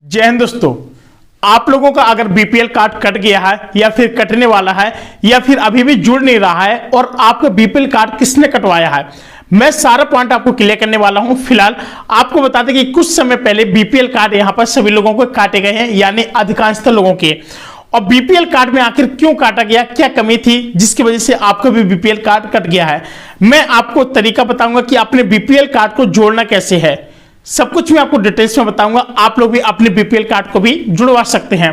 जय हिंद दोस्तों। आप लोगों का अगर बीपीएल कार्ड कट गया है या फिर कटने वाला है या फिर अभी भी जुड़ नहीं रहा है और आपका बीपीएल कार्ड किसने कटवाया है, मैं सारा पॉइंट आपको क्लियर करने वाला हूं। फिलहाल आपको बता दें कि कुछ समय पहले बीपीएल कार्ड यहां पर सभी लोगों को काटे गए हैं, यानी अधिकांशतः लोगों के। और बीपीएल कार्ड में आखिर क्यों काटा गया, क्या कमी थी जिसकी वजह से आपका भी बीपीएल कार्ड कट गया है, मैं आपको तरीका बताऊंगा कि अपने बीपीएल कार्ड को जोड़ना कैसे है। सब कुछ मैं आपको डिटेल्स में बताऊंगा। आप लोग भी अपने बीपीएल कार्ड को भी जुड़वा सकते हैं।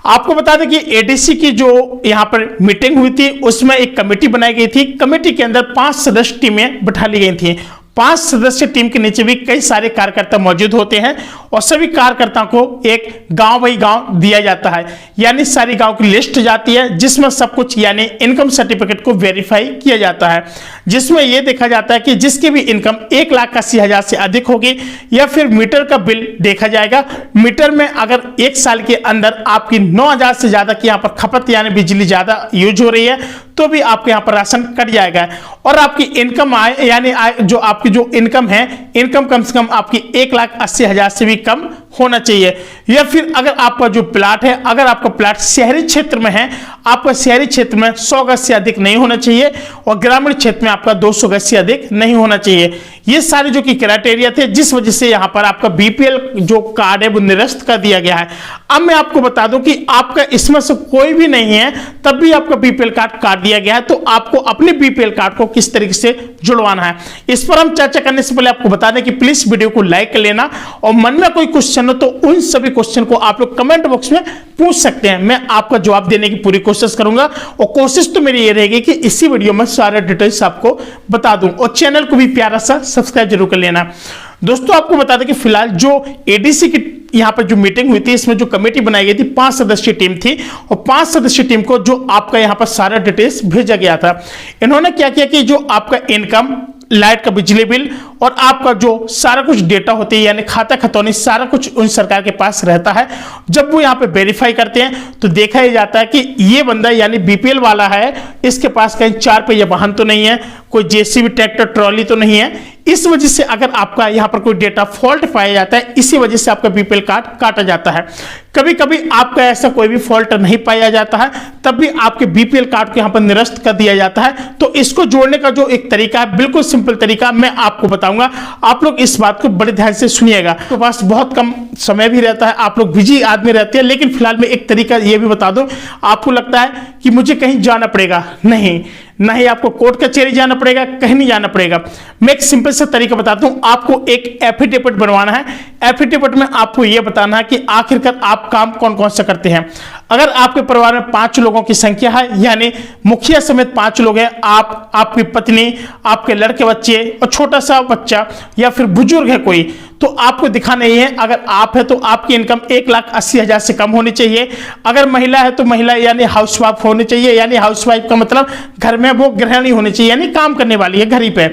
आपको बता दें कि एडीसी की जो यहां पर मीटिंग हुई थी उसमें एक कमेटी बनाई गई थी। कमेटी के अंदर 5 सदस्य टीमें बैठा ली गई थी। 5 सदस्य टीम के नीचे भी कई सारे कार्यकर्ता मौजूद होते हैं और सभी कार्यकर्ताओं को एक गांव बाई गांव दिया जाता है, यानी सारी गांव की लिस्ट जाती है जिसमें सब कुछ यानी इनकम सर्टिफिकेट को वेरीफाई किया जाता है, जिसमें यह देखा जाता है कि जिसकी भी इनकम 1,80,000 से अधिक होगी या फिर मीटर का बिल देखा जाएगा। मीटर में अगर 1 साल के अंदर आपकी 9,000 से ज्यादा की यहाँ पर खपत यानी बिजली ज्यादा यूज हो रही है तो भी आपके यहाँ पर राशन कट जाएगा। और आपकी इनकम आय यानी जो आपकी जो इनकम है, इनकम कम से कम आपकी 1,80,000 से भी कम होना चाहिए। या फिर अगर आपका जो प्लाट है, अगर आपका प्लाट शहरी क्षेत्र में है, आपका शहरी क्षेत्र में 100 गज से अधिक नहीं होना चाहिए और ग्रामीण क्षेत्र में आपका 200 गज से अधिक नहीं होना चाहिए। ये सारे जो कि क्राइटेरिया थे जिस वजह से यहाँ पर आपका बीपीएल जो कार्ड है वो निरस्त कर दिया गया है। अब मैं आपको बता दूं कि आपका इसमें से कोई भी नहीं है तब भी आपका बीपीएल कार्ड काट दिया गया है, तो आपको अपने बीपीएल कार्ड को किस तरीके से जुड़वाना है इस पर हम चर्चा करने से पहले आपको बता दें कि प्लीज वीडियो को लाइक कर लेना और मन में कोई क्वेश्चन हो तो उन सभी क्वेश्चन को आप लोग कमेंट बॉक्स में पूछ सकते हैं। मैं आपका जवाब देने की पूरी कोशिश करूंगा और कोशिश तो मेरी ये रहेगी कि इसी वीडियो में सारे डिटेल्स आपको बता दूं और चैनल को भी प्यारा सा सब्सक्राइब जरूर कर लेना। दोस्तों आपको बता दें कि फिलहाल जो एडीसी की यहाँ पर जो मीटिंग हुई थी इसमें जो कमेटी बनाई गई थी 5 सदस्यीय टीम थी और 5 सदस्यीय टीम को जो आपका यहाँ पर सारा डिटेल्स भेजा गया था। इन्होंने क्या किया कि जो आपका इनकम, लाइट का बिजली बिल और आपका जो सारा कुछ डेटा होती है यानी खाता खतौनी सारा कुछ उन सरकार के पास रहता है। जब वो यहाँ पे वेरीफाई करते हैं तो देखा ही जाता है कि ये बंदा यानी बीपीएल वाला है, इसके पास कहीं 4 पहिया वाहन तो नहीं है, कोई जेसीबी ट्रैक्टर ट्रॉली तो नहीं है। इस वजह से अगर आपका यहाँ पर कोई डेटा फॉल्ट पाया जाता है, इसी वजह से आपका बीपीएल कार्ड काटा जाता है। कभी कभी आपका ऐसा कोई भी फॉल्ट नहीं पाया जाता है तब भी आपके बीपीएल कार्ड को यहाँ पर निरस्त कर दिया जाता है। तो इसको जोड़ने का जो एक तरीका है, बिल्कुल सिंपल तरीका मैं आपको बताऊंगा। आप लोग इस बात को बड़े ध्यान से सुनिएगा। तो पास बहुत कम समय भी रहता है, आप लोग बिजी आदमी रहते हैं, लेकिन फिलहाल मैं एक तरीका ये भी बता दूं। आपको लगता है कि मुझे कहीं जाना पड़ेगा, नहीं आपको कोर्ट कचहरी जाना पड़ेगा, कहीं नहीं जाना पड़ेगा। मैं एक सिंपल सा तरीका बताता हूं। आपको एक एफिडेविट बनवाना है। एफिडेविट में आपको यह बताना है कि आखिरकार आप काम कौन कौन सा करते हैं। अगर आपके परिवार में 5 लोगों की संख्या है यानी मुखिया समेत 5 लोग हैं, आप, आपकी पत्नी, आपके लड़के बच्चे और छोटा सा बच्चा या फिर बुजुर्ग है कोई, तो आपको दिखाना ये है। अगर आप है तो आपकी इनकम 1,80,000 से कम होनी चाहिए। अगर महिला है तो महिला यानी हाउसवाइफ होनी चाहिए, यानी हाउसवाइफ का मतलब घर में वो गृहिणी होनी चाहिए यानी काम करने वाली है घर ही पे।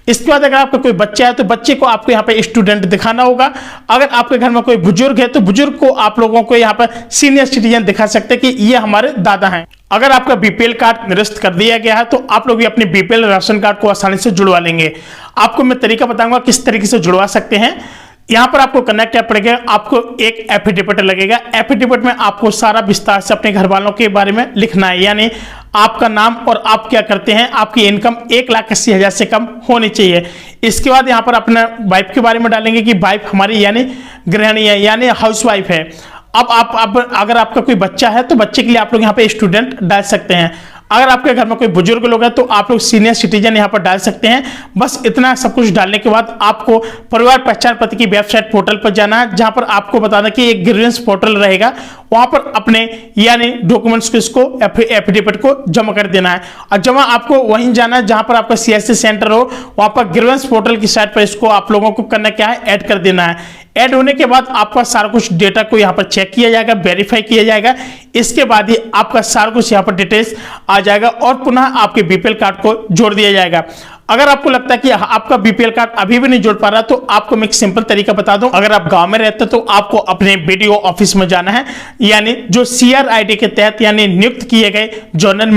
इसके बाद अगर आपका कोई बच्चा है तो बच्चे को आपको यहाँ पे स्टूडेंट दिखाना होगा। अगर आपके घर में कोई बुजुर्ग है तो बुजुर्ग को आप लोगों को यहाँ पर सीनियर सिटीजन दिखा सकते हैं कि ये हमारे दादा हैं। अगर आपका बीपीएल कार्ड निरस्त कर दिया गया है तो आप लोग भी अपने बीपीएल राशन कार्ड को आसानी से जुड़वा लेंगे। आपको मैं तरीका बताऊंगा किस तरीके से जुड़वा सकते हैं। यहां पर आपको कनेक्ट ऐप पड़ेगा, आपको एक एफिडेविट लगेगा। एफिडेविट में आपको सारा विस्तार से अपने घर वालों के बारे में लिखना है, यानी आपका नाम और आप क्या करते हैं, आपकी इनकम 1,80,000 से कम होनी चाहिए। इसके बाद यहां पर अपने वाइफ के बारे में डालेंगे कि वाइफ हमारी यानी गृहिणी है यानी हाउसवाइफ है। अब अगर आपका कोई बच्चा है तो बच्चे के लिए आप लोग यहाँ पे स्टूडेंट डाल सकते हैं। अगर आपके घर में कोई बुजुर्ग लोग हैं तो आप लोग सीनियर सिटीजन यहाँ पर डाल सकते हैं। बस इतना सब कुछ डालने के बाद आपको परिवार पहचान पत्र की वेबसाइट पोर्टल पर जाना है, जहां पर आपको बताना कि एक ग्रीवेंस पोर्टल रहेगा, वहां पर अपने यानी डॉक्यूमेंट्स को इसको एफिडेविट को जमा कर देना है। और जमा आपको वहीं जाना है जहां पर आपका सीएससी सेंटर हो, वहां पर ग्रीवेंस पोर्टल की साइट पर इसको आप लोगों को करना क्या है, ऐड कर देना है। ऐड होने के बाद आपका सारा कुछ डेटा को यहाँ पर चेक किया जाएगा, वेरीफाई किया जाएगा। इसके बाद ही आपका सारा कुछ यहाँ पर डिटेल्स आ जाएगा और पुनः आपके बीपीएल कार्ड को जोड़ दिया जाएगा। अगर आपको लगता है कि आपका बीपीएल कार्ड अभी भी नहीं जुड़ पा रहा, तो आपको मैं एक सिंपल तरीका बता दूं। अगर आप गांव में रहते तो आपको अपने बीडीओ ऑफिस में जाना है, यानी जो सीआरआईडी के तहत यानी नियुक्त किए गए जोनल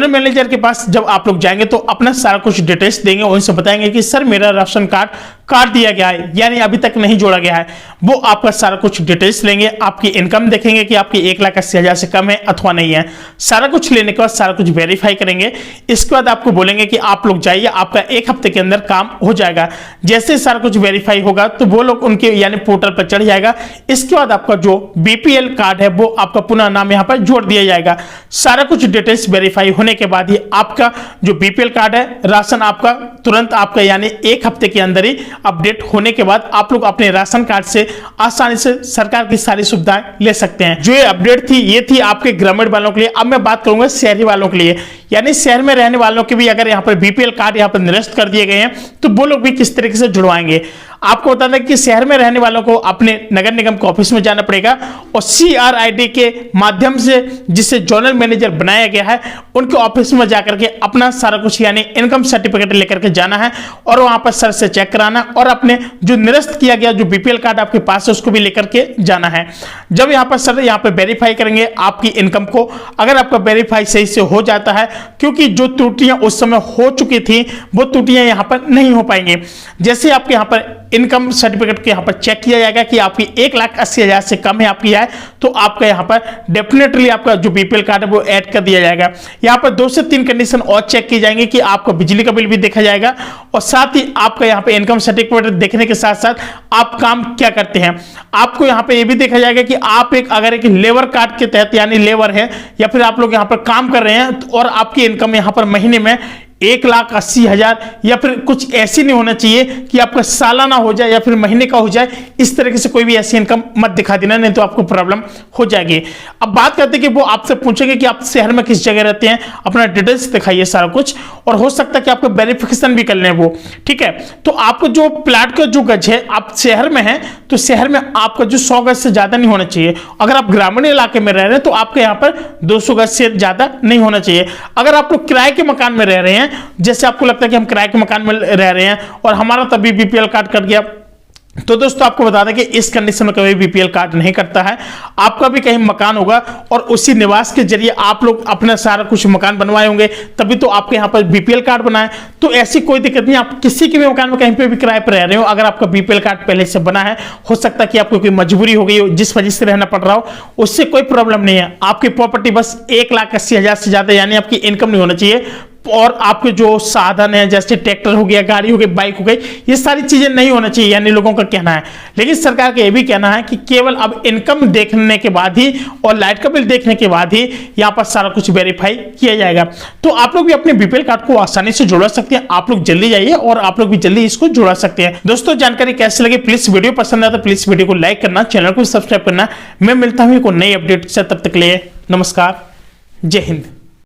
मैनेजर के पास जब आप लोग जाएंगे तो अपना सारा कुछ डिटेल्स देंगे, उनसे बताएंगे कि सर मेरा राशन कार्ड काट दिया गया है, यानी अभी तक नहीं जोड़ा गया है। वो आपका सारा कुछ डिटेल्स लेंगे, आपकी इनकम देखेंगे कि आपकी 1,80,000 से कम है अथवा नहीं है। सारा कुछ लेने के बाद सारा कुछ वेरीफाई करेंगे। इसके बाद आपको बोलेंगे कि आप लोग जाइए, आपका 1 हफ्ते के अंदर काम हो जाएगा। जैसे सारा कुछ वेरीफाई होगा तो वो लोग उनके यानी पोर्टल पर चढ़ जाएगा। इसके बाद आपका जो बीपीएल कार्ड है वो आपका पुनः नाम यहाँ पर जोड़ दिया जाएगा। सारा कुछ डिटेल्स वेरीफाई होने के बाद ही आपका जो बीपीएल कार्ड है, राशन आपका तुरंत आपका यानी 1 हफ्ते के अंदर ही अपडेट होने के बाद आप लोग अपने राशन कार्ड से आसानी से सरकार की सारी सुविधाएं ले सकते हैं। जो ये अपडेट थी ये थी आपके ग्रामीण वालों के लिए। अब मैं बात करूंगा शहरी वालों के लिए, यानी शहर में रहने वालों के भी अगर यहाँ पर बीपीएल कार्ड यहाँ पर निरस्त कर दिए गए हैं तो वो लोग भी किस तरीके से जुड़वाएंगे। आपको बता दें कि शहर में रहने वालों को अपने नगर निगम के ऑफिस में जाना पड़ेगा और सीआरआईडी के माध्यम से जिसे जोनल मैनेजर बनाया गया है उनके ऑफिस में जाकर के अपना सारा कुछ यानी इनकम सर्टिफिकेट लेकर के जाना है और वहां पर सर से चेक कराना और अपने जो निरस्त किया गया जो बीपीएल कार्ड आपके पास है उसको भी लेकर के जाना है। जब यहाँ पर सर यहाँ पर वेरीफाई करेंगे आपकी इनकम को, अगर आपका वेरीफाई सही से हो जाता है, क्योंकि जो त्रुटियां उस समय हो चुकी थी वो त्रुटियां यहाँ पर नहीं हो पाएंगी। जैसे आपके यहाँ पर इनकम सर्टिफिकेट के यहाँ पर चेक किया जाएगा कि आपकी 1,80,000 से कम है आपकी आय, तो आपका यहाँ पर डेफिनेटली आपका जो बीपीएल कार्ड है वो ऐड कर दिया जाएगा। यहाँ पर 2 से 3 कंडीशन और चेक की जाएंगी कि आपका बिजली का बिल भी देखा जाएगा और साथ ही आपका यहाँ पे इनकम सर्टिफिकेट देखने के साथ साथ आप काम क्या करते हैं। आपको यहाँ पे ये भी देखा जाएगा कि आप अगर एक लेबर कार्ड के तहत यानी लेबर है या फिर आप लोग यहाँ पर काम कर रहे हैं और आपकी इनकम यहाँ पर महीने में 1,80,000 या फिर कुछ ऐसी नहीं होना चाहिए कि आपका सालाना हो जाए या फिर महीने का हो जाए। इस तरीके से कोई भी ऐसी इनकम मत दिखा देना, नहीं तो आपको प्रॉब्लम हो जाएगी। अब बात करते हैं कि वो आपसे पूछेंगे कि आप शहर में किस जगह रहते हैं, अपना डिटेल्स दिखाइए सारा कुछ, और हो सकता है कि आपको वेरिफिकेशन भी कर लें वो, ठीक है। तो आपको जो प्लाट का जो गज है, आप शहर में हैं तो शहर में आपका जो 100 गज से ज्यादा नहीं होना चाहिए। अगर आप ग्रामीण इलाके में रह रहे हैं तो आपके यहाँ पर 200 गज से ज्यादा नहीं होना चाहिए। अगर आप लोग किराए के मकान में रह रहे हैं, जैसे आपको लगता है कि हम किराए के मकान में रह रहे हैं और हमारा तभी बीपीएल कार्ड कट गया, तो दोस्तों आपको बता दें कि इस कंडीशन में कभी बीपीएल कार्ड नहीं करता है। आपका भी कहीं मकान होगा और उसी निवास के जरिए आप लोग अपना सारा कुछ मकान बनवाए होंगे, तभी तो आपके यहाँ पर बीपीएल कार्ड बनाए। तो ऐसी कोई दिक्कत नहीं, आप किसी के भी मकान में कहीं पे भी किराए पर रह रहे हो, अगर आपका बीपीएल कार्ड पहले से बना है, हो सकता है कि आपको कोई मजबूरी हो गई हो जिस वजह से रहना पड़ रहा हो, उससे कोई प्रॉब्लम नहीं है। आपकी प्रॉपर्टी बस 1,80,000 से ज्यादा यानी आपकी इनकम नहीं होना चाहिए और आपके जो साधन है जैसे ट्रैक्टर हो गया, गाड़ी हो गई, बाइक हो गई, ये सारी चीजें नहीं होना चाहिए, यानी लोगों का कहना है। लेकिन सरकार का यह भी कहना है कि केवल अब इनकम देखने के बाद ही और लाइट का बिल देखने के बाद ही यहाँ पर सारा कुछ वेरीफाई किया जाएगा। तो आप लोग भी अपने बीपीएल कार्ड को आसानी से जुड़ा सकते हैं। आप लोग जल्दी जाइए और आप लोग भी जल्दी इसको जुड़ा सकते हैं। दोस्तों जानकारी कैसी लगी, प्लीज वीडियो पसंद आया तो प्लीज वीडियो को लाइक करना, चैनल को सब्सक्राइब करना। मैं मिलता हूँ एक नई अपडेट से, तब तक के लिए नमस्कार, जय हिंद।